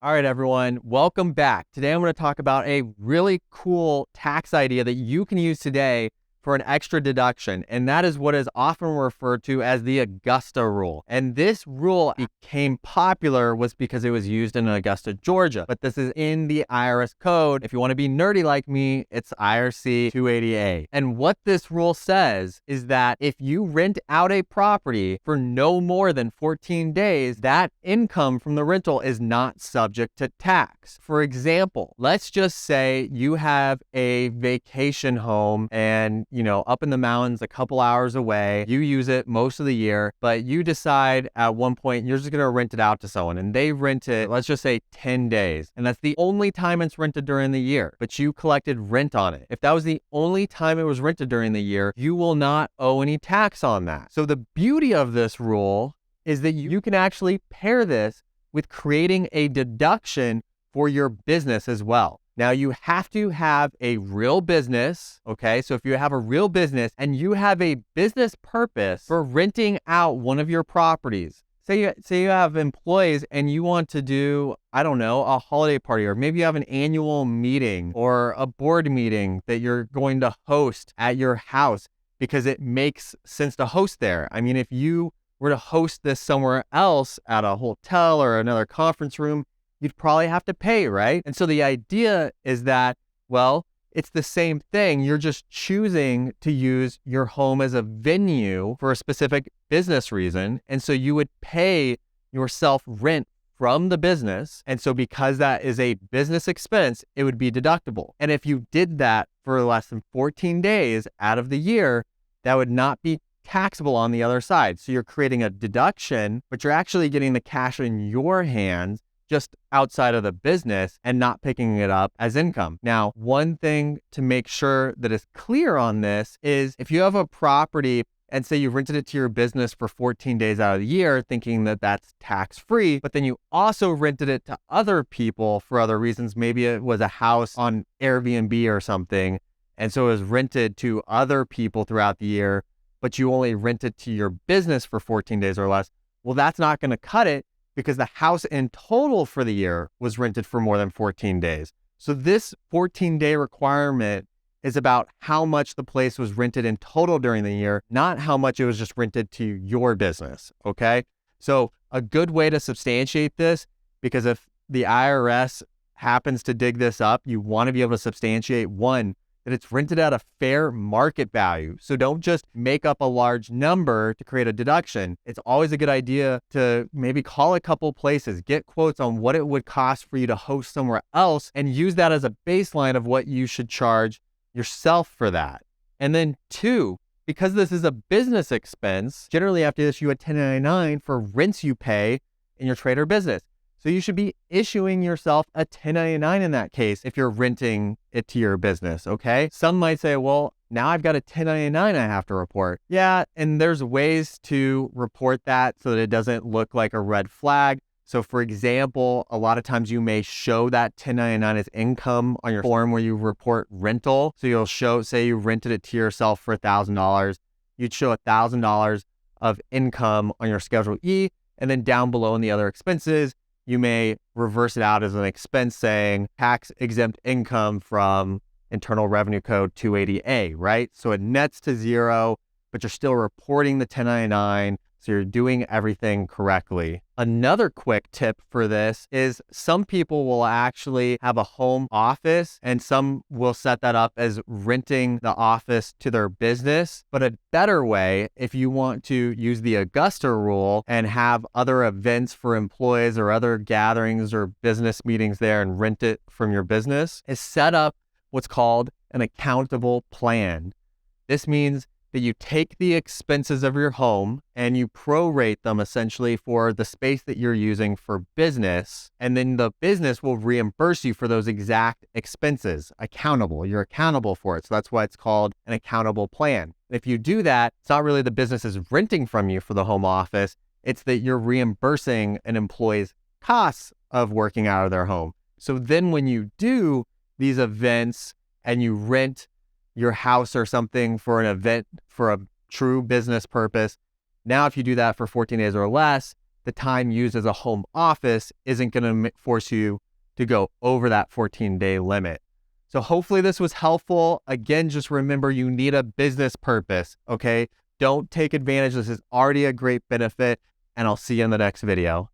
All right, everyone, welcome back. Today, I'm going to talk about a really cool tax idea that you can use today for an extra deduction, and that is what is often referred to as the Augusta rule. And this rule became popular was because it was used in Augusta, Georgia, but this is in the IRS code. If you want to be nerdy like me, it's IRC 280A. And what this rule says is that if you rent out a property for no more than 14 days, that income from the rental is not subject to tax. For example, let's just say you have a vacation home and up in the mountains a couple hours away. You use it most of the year, but you decide at one point you're just going to rent it out to someone and they rent it, let's just say 10 days. And that's the only time it's rented during the year, but you collected rent on it. If that was the only time it was rented during the year, you will not owe any tax on that. So the beauty of this rule is that you can actually pair this with creating a deduction for your business as well. Now, you have to have a real business, okay? So if you have a real business and you have a business purpose for renting out one of your properties, say you have employees and you want to do, I don't know, a holiday party, or maybe you have an annual meeting or a board meeting that you're going to host at your house because it makes sense to host there. I mean, if you were to host this somewhere else at a hotel or another conference room, you'd probably have to pay, right? And so the idea is that, well, it's the same thing. You're just choosing to use your home as a venue for a specific business reason. And so you would pay yourself rent from the business. And so because that is a business expense, it would be deductible. And if you did that for less than 14 days out of the year, that would not be taxable on the other side. So you're creating a deduction, but you're actually getting the cash in your hands just outside of the business and not picking it up as income. Now, one thing to make sure that is clear on this is if you have a property and say you rented it to your business for 14 days out of the year, thinking that that's tax-free, but then you also rented it to other people for other reasons. Maybe it was a house on Airbnb or something, and so it was rented to other people throughout the year, but you only rent it to your business for 14 days or less. Well, that's not going to cut it, because the house in total for the year was rented for more than 14 days. So this 14-day requirement is about how much the place was rented in total during the year, not how much it was just rented to your business, okay? So a good way to substantiate this, because if the IRS happens to dig this up, you want to be able to substantiate, one, that it's rented at a fair market value. So don't just make up a large number to create a deduction. It's always a good idea to maybe call a couple places, get quotes on what it would cost for you to host somewhere else, and use that as a baseline of what you should charge yourself for that. And then two, because this is a business expense, generally after this, you issue a 1099 for rents you pay in your trade or business. So you should be issuing yourself a 1099 in that case if you're renting it to your business, okay? Some might say, well, now I've got a 1099 I have to report. Yeah, and there's ways to report that so that it doesn't look like a red flag. So for example, a lot of times you may show that 1099 as income on your form where you report rental. So you'll show, say you rented it to yourself for $1,000. You'd show $1,000 of income on your Schedule E, and then down below in the other expenses, you may reverse it out as an expense saying tax exempt income from Internal Revenue Code 280A, right? So it nets to zero, but you're still reporting the 1099. So you're doing everything correctly. Another quick tip for this is some people will actually have a home office and some will set that up as renting the office to their business. But a better way, if you want to use the Augusta rule and have other events for employees or other gatherings or business meetings there and rent it from your business, is set up what's called an accountable plan. This means that you take the expenses of your home and you prorate them essentially for the space that you're using for business. And then the business will reimburse you for those exact expenses. You're accountable for it. So that's why it's called an accountable plan. If you do that, it's not really the business is renting from you for the home office. It's that you're reimbursing an employee's costs of working out of their home. So then when you do these events and you rent your house or something for an event for a true business purpose, now if you do that for 14 days or less, the time used as a home office isn't going to force you to go over that 14-day limit. So hopefully this was helpful. Again, just remember you need a business purpose, okay? Don't take advantage. This is already a great benefit, and I'll see you in the next video.